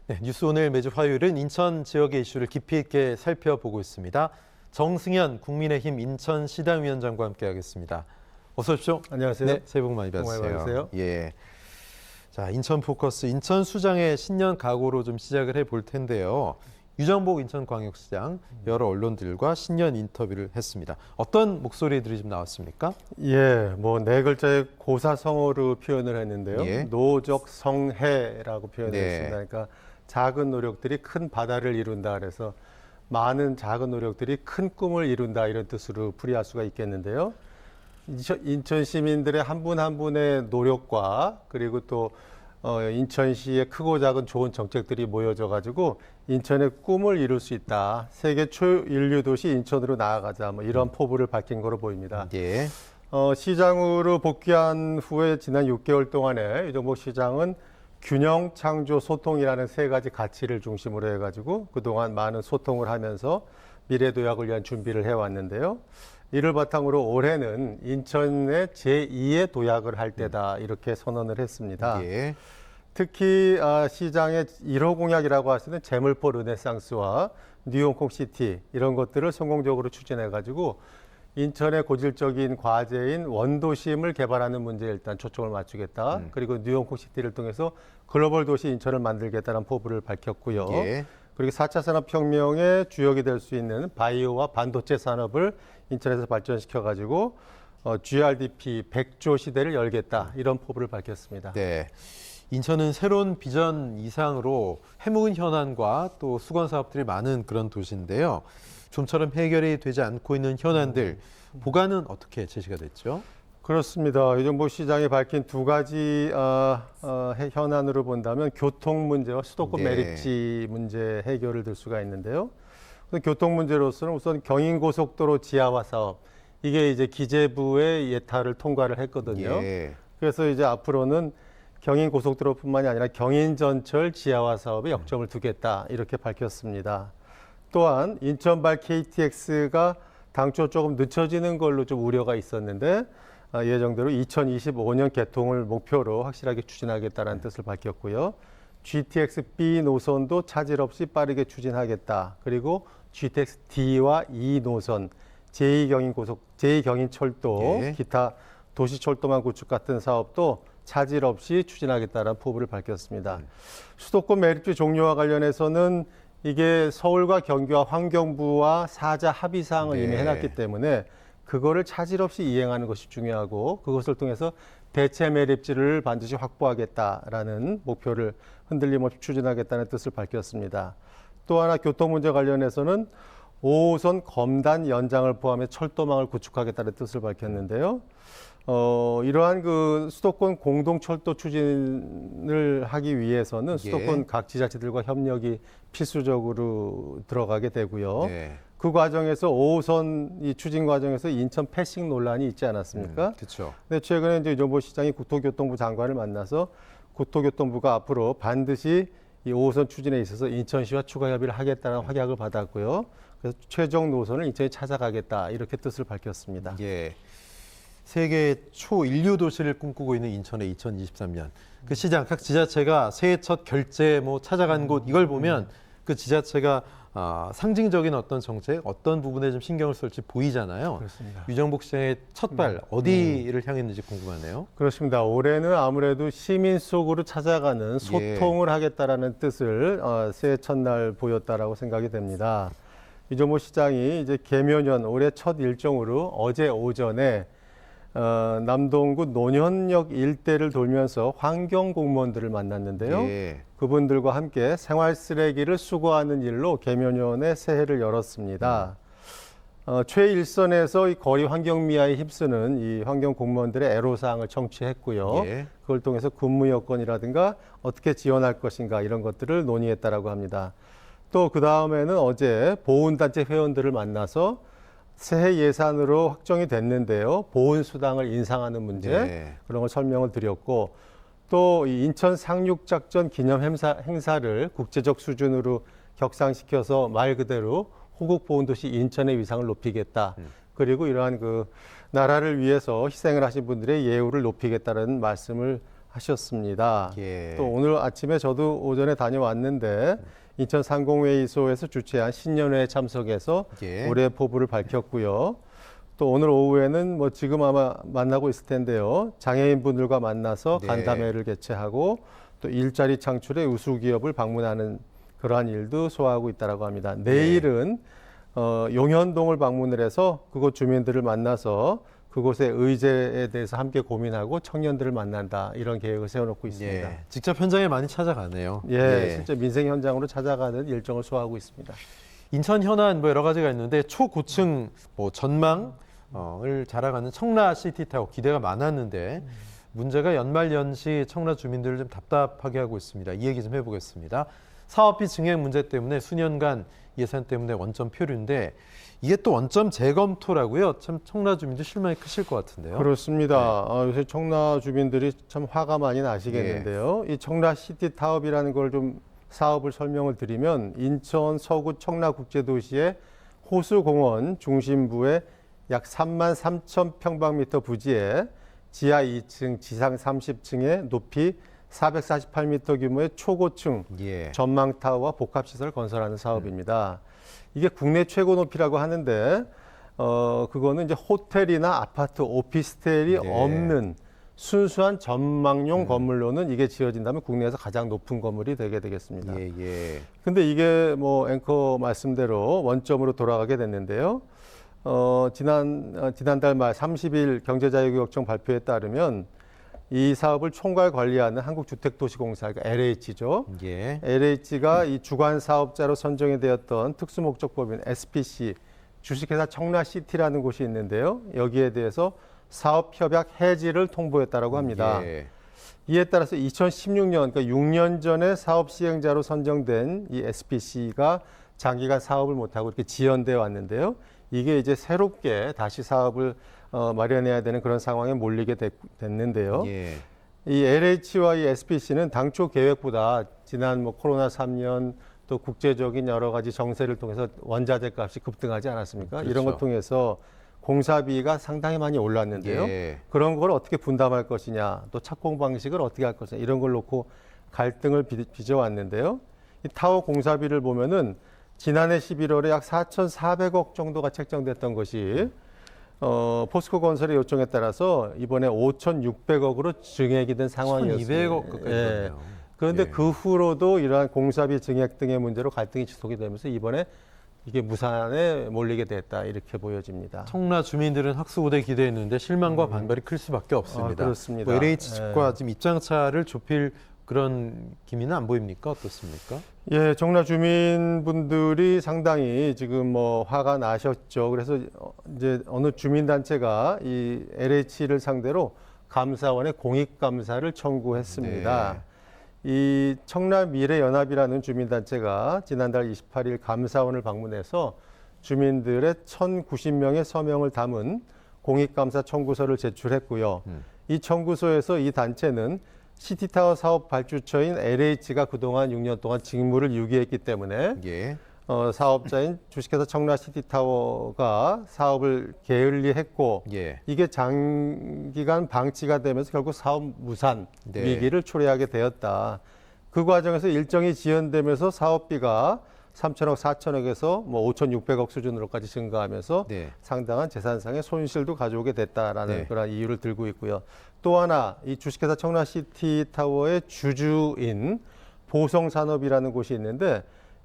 네, 뉴스 오늘 매주 화요일은 인천 지역의 이슈를 깊이 있게 살펴보고 있습니다. 정승현 국민의힘 인천시당위원장과 함께하겠습니다. 어서 오십시오. 안녕하세요. 네, 새해 복 많이 받으세요. 많이 받으세요. 예. 자, 인천 포커스, 인천 수장의 신년 각오로 좀 시작을 해볼 텐데요. 유정복 인천광역시장 여러 언론들과 신년 인터뷰를 했습니다. 어떤 목소리들이 좀 나왔습니까? 예, 뭐 네 글자의 고사성어로 표현을 했는데요. 예. 노적성해라고 표현을 네. 했습니다. 그러니까 작은 노력들이 큰 바다를 이룬다. 그래서 많은 작은 노력들이 큰 꿈을 이룬다 이런 뜻으로 풀이할 수가 있겠는데요. 인천 시민들의 한 분 한 분의 노력과 그리고 또 인천시의 크고 작은 좋은 정책들이 모여져 가지고 인천의 꿈을 이룰 수 있다. 세계 초인류 도시 인천으로 나아가자. 뭐 이런 포부를 밝힌 거로 보입니다. 예. 시장으로 복귀한 후에 지난 6개월 동안에 유정복 시장은 균형, 창조, 소통이라는 세 가지 가치를 중심으로 해가지고 그동안 많은 소통을 하면서 미래 도약을 위한 준비를 해왔는데요. 이를 바탕으로 올해는 인천의 제2의 도약을 할 때다 이렇게 선언을 했습니다. 예. 특히 시장의 1호 공약이라고 할 수 있는 재물포 르네상스와 뉴홍콩시티 이런 것들을 성공적으로 추진해가지고 인천의 고질적인 과제인 원도심을 개발하는 문제에 일단 초점을 맞추겠다. 그리고 뉴홍콩시티를 통해서 글로벌 도시 인천을 만들겠다는 포부를 밝혔고요. 예. 그리고 4차 산업혁명의 주역이 될 수 있는 바이오와 반도체 산업을 인천에서 발전시켜가지고 GRDP 100조 시대를 열겠다. 이런 포부를 밝혔습니다. 네. 인천은 새로운 비전 이상으로 해묵은 현안과 또 수건 사업들이 많은 그런 도시인데요. 좀처럼 해결이 되지 않고 있는 현안들, 보관은 어떻게 제시가 됐죠? 그렇습니다. 유정복 시장이 밝힌 두 가지 현안으로 본다면 교통 문제와 수도권 네. 매립지 문제 해결을 들 수가 있는데요. 교통 문제로서는 우선 경인고속도로 지하화 사업 이게 이제 기재부의 예타를 통과를 했거든요. 예. 그래서 이제 앞으로는 경인고속도로뿐만이 아니라 경인전철 지하화 사업에 역점을 두겠다 이렇게 밝혔습니다. 또한 인천발 KTX가 당초 조금 늦춰지는 걸로 좀 우려가 있었는데 예정대로 2025년 개통을 목표로 확실하게 추진하겠다는 뜻을 밝혔고요. GTX-B 노선도 차질 없이 빠르게 추진하겠다. 그리고 GTX-D와 E 노선, 제2경인철도, 예. 기타 도시철도망 구축 같은 사업도 차질 없이 추진하겠다는 포부를 밝혔습니다. 수도권 매립지 종료와 관련해서는 이게 서울과 경기와 환경부와 사자 합의사항을 네. 이미 해놨기 때문에 그거를 차질 없이 이행하는 것이 중요하고 그것을 통해서 대체 매립지를 반드시 확보하겠다라는 목표를 흔들림 없이 추진하겠다는 뜻을 밝혔습니다. 또 하나 교통 문제 관련해서는 5호선 검단 연장을 포함해 철도망을 구축하겠다는 뜻을 밝혔는데요. 이러한 그 수도권 공동철도 추진을 하기 위해서는 수도권 각 지자체들과 협력이 필수적으로 들어가게 되고요. 네. 그 과정에서 5호선 이 추진 과정에서 인천 패싱 논란이 있지 않았습니까? 그렇죠. 근데 최근에 이제 유정복 시장이 국토교통부 장관을 만나서 국토교통부가 앞으로 반드시 이 5호선 추진에 있어서 인천시와 추가 협의를 하겠다는 확약을 받았고요. 그래서 최종 노선을 인천이 찾아가겠다 이렇게 뜻을 밝혔습니다. 예. 세계 초인류 도시를 꿈꾸고 있는 인천의 2023년. 그 시장 각 지자체가 새해 첫 결제 찾아간 곳 이걸 보면 그 지자체가 상징적인 어떤 정책, 어떤 부분에 좀 신경을 쓸지 보이잖아요. 그렇습니다. 유정복 시장의 첫 발 어디를 향했는지 궁금하네요. 그렇습니다. 올해는 아무래도 시민 속으로 찾아가는 소통을 하겠다라는 뜻을 새해 첫날 보였다라고 생각이 됩니다. 유정복 시장이 이제 개묘년 올해 첫 일정으로 어제 오전에 남동구 논현역 일대를 돌면서 환경 공무원들을 만났는데요. 예. 그분들과 함께 생활 쓰레기를 수거하는 일로 개묘년에 새해를 열었습니다. 최일선에서 이 거리 환경 미화에 힘쓰는 이 환경 공무원들의 애로사항을 청취했고요. 예. 그걸 통해서 근무 여건이라든가 어떻게 지원할 것인가 이런 것들을 논의했다라고 합니다. 또 그 다음에는 어제 보훈단체 회원들을 만나서 새해 예산으로 확정이 됐는데요. 보훈수당을 인상하는 문제 네. 그런 걸 설명을 드렸고 또 이 인천 상륙작전 기념 행사를 국제적 수준으로 격상시켜서 말 그대로 호국 보훈도시 인천의 위상을 높이겠다. 그리고 이러한 그 나라를 위해서 희생을 하신 분들의 예우를 높이겠다는 말씀을 하셨습니다. 예. 또 오늘 아침에 저도 오전에 다녀왔는데 인천 상공회의소에서 주최한 신년회에 참석해서 예. 올해 포부를 밝혔고요. 또 오늘 오후에는 뭐 지금 아마 만나고 있을 텐데요. 장애인분들과 만나서 네. 간담회를 개최하고 또 일자리 창출의 우수 기업을 방문하는 그러한 일도 소화하고 있다라고 합니다. 내일은 용현동을 방문을 해서 그곳 주민들을 만나서 그곳의 의제에 대해서 함께 고민하고 청년들을 만난다 이런 계획을 세워놓고 있습니다. 예. 직접 현장에 많이 찾아가네요. 예, 실제 민생 현장으로 찾아가는 일정을 소화하고 있습니다. 인천 현안 뭐 여러 가지가 있는데 초고층 뭐 전망을 자랑하는 청라 시티타워 기대가 많았는데 문제가 연말연시 청라 주민들을 좀 답답하게 하고 있습니다. 이 얘기 좀 해보겠습니다. 사업비 증액 문제 때문에 수년간 예산 때문에 원점 표류인데 이게 또 원점 재검토라고요. 참 청라 주민들 실망이 크실 것 같은데요. 그렇습니다. 요새 청라 주민들이 참 화가 많이 나시겠는데요. 이 청라 시티타워이라는 걸 좀 사업을 설명을 드리면 인천 서구 청라국제도시의 호수공원 중심부에 약 3만 3천 평방미터 부지에 지하 2층, 지상 30층의 높이 448m 규모의 초고층 예. 전망타워와 복합시설을 건설하는 사업입니다. 이게 국내 최고 높이라고 하는데 그거는 이제 호텔이나 아파트, 오피스텔이 네. 없는 순수한 전망용 건물로는 이게 지어진다면 국내에서 가장 높은 건물이 되게 되겠습니다. 예, 예. 근데 이게 뭐 앵커 말씀대로 원점으로 돌아가게 됐는데요. 지난달 말 30일 경제자유구역청 발표에 따르면 이 사업을 총괄 관리하는 한국주택도시공사, 그러니까 LH죠. 예. LH가 이 주관 사업자로 선정이 되었던 특수목적법인 SPC 주식회사 청라시티라는 곳이 있는데요. 여기에 대해서 사업 협약 해지를 통보했다라고 합니다. 예. 이에 따라서 2016년, 그러니까 6년 전에 사업 시행자로 선정된 이 SPC가 장기간 사업을 못하고 이렇게 지연돼 왔는데요. 이게 이제 새롭게 다시 사업을 마련해야 되는 그런 상황에 몰리게 됐는데요. 예. 이 LH와 이 SPC는 당초 계획보다 지난 뭐 코로나 3년 또 국제적인 여러 가지 정세를 통해서 원자재 값이 급등하지 않았습니까? 그렇죠. 이런 것 통해서 공사비가 상당히 많이 올랐는데요. 예. 그런 걸 어떻게 분담할 것이냐, 또 착공 방식을 어떻게 할 것이냐 이런 걸 놓고 갈등을 빚어왔는데요. 이 타워 공사비를 보면은 지난해 11월에 약 4,400억 정도가 책정됐던 것이 포스코 건설의 요청에 따라서 이번에 5,600억으로 증액이 된 상황이었습니다. 1,200억 가까이 됐네요. 그런데 예. 그 후로도 이러한 공사비 증액 등의 문제로 갈등이 지속이 되면서 이번에 이게 무산에 몰리게 됐다 이렇게 보여집니다. 청라 주민들은 학수고대 기대했는데 실망과 반발이 클 수밖에 없습니다. 그렇습니다. 뭐 LH 측과 지금 입장차를 좁힐 그런 기미는 안 보입니까? 어떻습니까? 예, 청라 주민분들이 상당히 지금 뭐 화가 나셨죠. 그래서 이제 어느 주민단체가 이 LH를 상대로 감사원에 공익감사를 청구했습니다. 네. 이 청라미래연합이라는 주민단체가 지난달 28일 감사원을 방문해서 주민들의 1,090명의 서명을 담은 공익감사 청구서를 제출했고요. 이 청구서에서 이 단체는 시티타워 사업 발주처인 LH가 그동안 6년 동안 직무를 유기했기 때문에 예. 사업자인 주식회사 청라시티타워가 사업을 게을리했고 예. 이게 장기간 방치가 되면서 결국 사업 무산 네. 위기를 초래하게 되었다. 그 과정에서 일정이 지연되면서 사업비가 3천억, 4천억에서 뭐 5,600억 수준으로까지 증가하면서 네. 상당한 재산상의 손실도 가져오게 됐다라는 네. 그런 이유를 들고 있고요. 또 하나 이 주식회사 청라시티타워의 주주인 보성산업이라는 곳이 있는데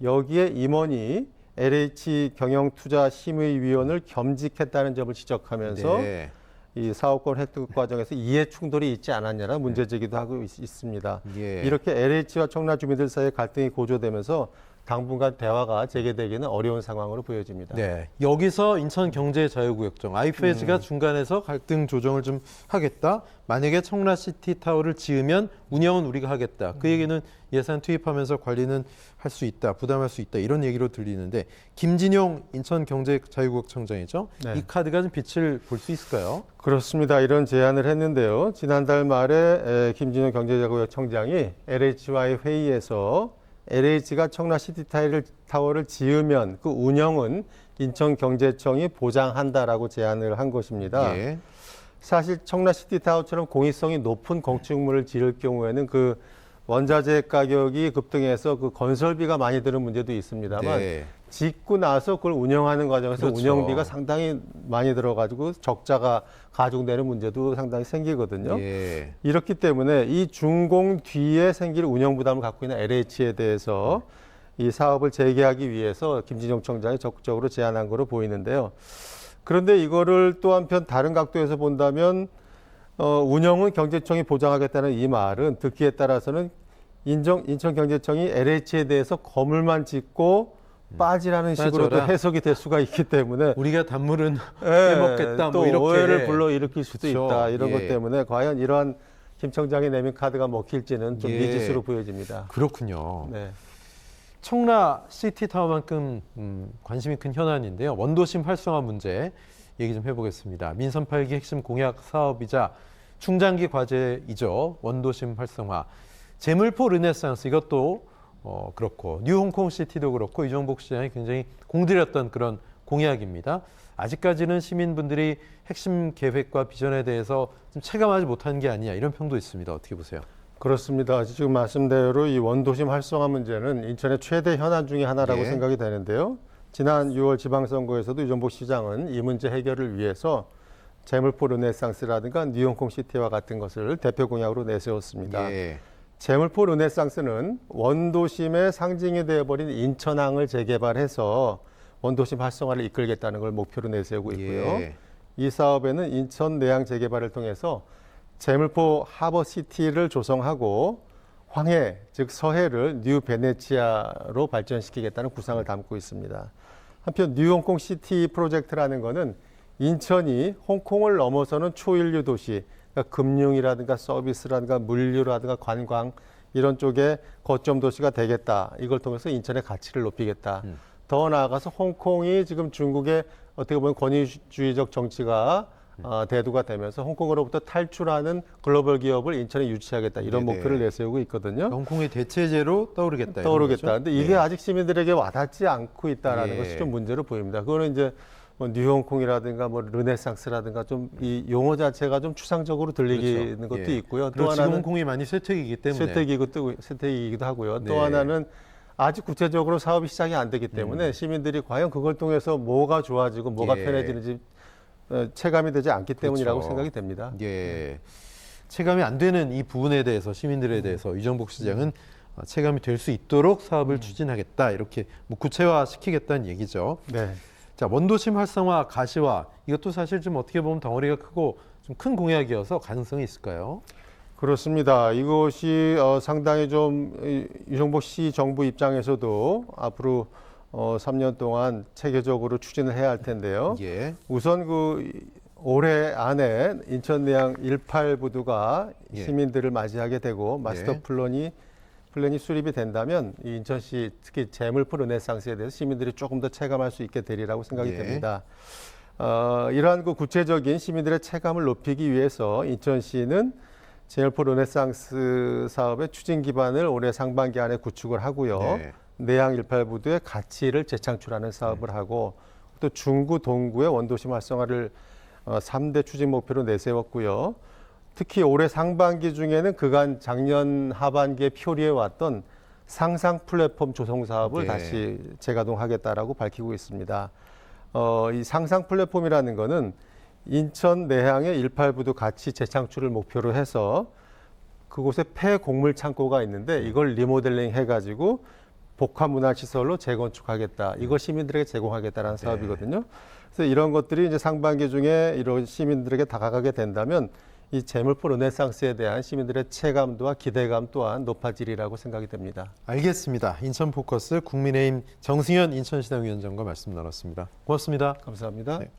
여기에 임원이 LH 경영투자심의위원을 겸직했다는 점을 지적하면서 네. 이 사업권 획득 과정에서 이해 충돌이 있지 않았냐는 문제 제기도 하고 있습니다. 예. 이렇게 LH와 청라 주민들 사이의 갈등이 고조되면서 당분간 대화가 재개되기는 어려운 상황으로 보여집니다. 네. 여기서 인천경제자유구역청 아이페즈가 중간에서 갈등 조정을 좀 하겠다. 만약에 청라시티타워를 지으면 운영은 우리가 하겠다. 그 얘기는 예산 투입하면서 관리는 할 수 있다. 부담할 수 있다. 이런 얘기로 들리는데 김진용 인천경제자유구역청장이죠. 네. 이 카드가 좀 빛을 볼 수 있을까요? 그렇습니다. 이런 제안을 했는데요. 지난달 말에 김진호 경제자구역청장이 LH와의 회의에서 LH가 청라시티타워를 지으면 그 운영은 인천경제청이 보장한다라고 제안을 한 것입니다. 예. 사실 청라 시티타워처럼 공익성이 높은 건축물을 지을 경우에는 그 원자재 가격이 급등해서 그 건설비가 많이 드는 문제도 있습니다만 네. 짓고 나서 그걸 운영하는 과정에서 그렇죠. 운영비가 상당히 많이 들어가지고 적자가 가중되는 문제도 상당히 생기거든요. 예. 이렇기 때문에 이 준공 뒤에 생길 운영 부담을 갖고 있는 LH에 대해서 이 사업을 재개하기 위해서 김진용 청장이 적극적으로 제안한 거로 보이는데요. 그런데 이거를 또 한편 다른 각도에서 본다면 운영은 경제청이 보장하겠다는 이 말은 듣기에 따라서는 인천경제청이 LH에 대해서 건물만 짓고 빠지라는 식으로 또 빠져라. 해석이 될 수가 있기 때문에 우리가 단물은 예, 빼먹겠다. 또 뭐 이렇게 오해를 불러일으킬 수도 그쵸. 있다. 이런 것 예. 때문에 과연 이러한 김 청장의 내민 카드가 먹힐지는 좀 예. 미지수로 보여집니다. 그렇군요. 네. 청라 시티타워만큼 관심이 큰 현안인데요. 원도심 활성화 문제 얘기 좀 해보겠습니다. 민선 8기 핵심 공약 사업이자 중장기 과제이죠. 원도심 활성화. 제물포 르네상스 이것도 그렇고 뉴 홍콩 시티도 그렇고 이종복 시장이 굉장히 공들였던 그런 공약입니다. 아직까지는 시민분들이 핵심 계획과 비전에 대해서 좀 체감하지 못한 게 아니냐 이런 평도 있습니다. 어떻게 보세요? 그렇습니다. 지금 말씀대로 이 원도심 활성화 문제는 인천의 최대 현안 중에 하나라고 예. 생각이 되는데요. 지난 6월 지방선거에서도 이종복 시장은 이 문제 해결을 위해서 제물포 르네상스라든가 뉴홍콩 시티와 같은 것을 대표 공약으로 내세웠습니다. 예. 제물포 르네상스는 원도심의 상징이 되어버린 인천항을 재개발해서 원도심 활성화를 이끌겠다는 걸 목표로 내세우고 있고요. 예. 이 사업에는 인천 내양 재개발을 통해서 제물포 하버시티를 조성하고 황해, 즉 서해를 뉴 베네치아로 발전시키겠다는 구상을 담고 있습니다. 한편 뉴홍콩 시티 프로젝트라는 것은 인천이 홍콩을 넘어서는 초인류 도시, 그러니까 금융이라든가 서비스라든가 물류라든가 관광 이런 쪽에 거점 도시가 되겠다. 이걸 통해서 인천의 가치를 높이겠다. 더 나아가서 홍콩이 지금 중국의 어떻게 보면 권위주의적 정치가 대두가 되면서 홍콩으로부터 탈출하는 글로벌 기업을 인천에 유치하겠다. 이런 네네. 목표를 내세우고 있거든요. 홍콩의 대체제로 떠오르겠다. 떠오르겠다. 이런 거죠? 근데 이게 예. 아직 시민들에게 와닿지 않고 있다라는 예. 것이 좀 문제로 보입니다. 그거는 이제 뭐 뉴홍콩이라든가 뭐 르네상스라든가 좀 이 용어 자체가 좀 추상적으로 들리는 그렇죠. 것도 예. 있고요. 또 그리고 지금 하나는 홍콩이 많이 쇠퇴기이기 때문에 세택이기도 하고요. 네. 또 하나는 아직 구체적으로 사업이 시작이 안 되기 때문에 시민들이 과연 그걸 통해서 뭐가 좋아지고 뭐가 예. 편해지는지 체감이 되지 않기 때문이라고 그렇죠. 생각이 됩니다. 예. 체감이 안 되는 이 부분에 대해서 시민들에 대해서 이정복 시장은 체감이 될 수 있도록 사업을 추진하겠다. 이렇게 뭐 구체화 시키겠다는 얘기죠. 네. 자, 원도심 활성화, 가시화 이것도 사실 좀 어떻게 보면 덩어리가 크고 좀 큰 공약이어서 가능성이 있을까요? 그렇습니다. 이것이 상당히 좀 유정복 시 정부 입장에서도 앞으로 3년 동안 체계적으로 추진을 해야 할 텐데요. 예. 우선 그 올해 안에 인천 내양 18부두가 예. 시민들을 맞이하게 되고 마스터 예. 플랜이 수립이 된다면 이 인천시 특히 제물포 르네상스에 대해서 시민들이 조금 더 체감할 수 있게 되리라고 생각이 예. 됩니다. 이러한 그 구체적인 시민들의 체감을 높이기 위해서 인천시는 제물포 르네상스 사업의 추진 기반을 올해 상반기 안에 구축을 하고요. 네. 내양 18부두의 가치를 재창출하는 사업을 하고 또 중구, 동구의 원도심 활성화를 3대 추진 목표로 내세웠고요. 특히 올해 상반기 중에는 그간 작년 하반기에 표리해 왔던 상상 플랫폼 조성 사업을 네. 다시 재가동하겠다라고 밝히고 있습니다. 이 상상 플랫폼이라는 거는 인천 내향의 18부두 가치 재창출을 목표로 해서 그곳에 폐곡물 창고가 있는데 이걸 리모델링 해가지고 복합문화시설로 재건축하겠다. 이걸 시민들에게 제공하겠다라는 네. 사업이거든요. 그래서 이런 것들이 이제 상반기 중에 이런 시민들에게 다가가게 된다면 이 제물포 르네상스에 대한 시민들의 체감도와 기대감 또한 높아지리라고 생각이 됩니다. 알겠습니다. 인천 포커스 국민의힘 정승현 인천시당 위원장과 말씀 나눴습니다. 고맙습니다. 감사합니다. 네.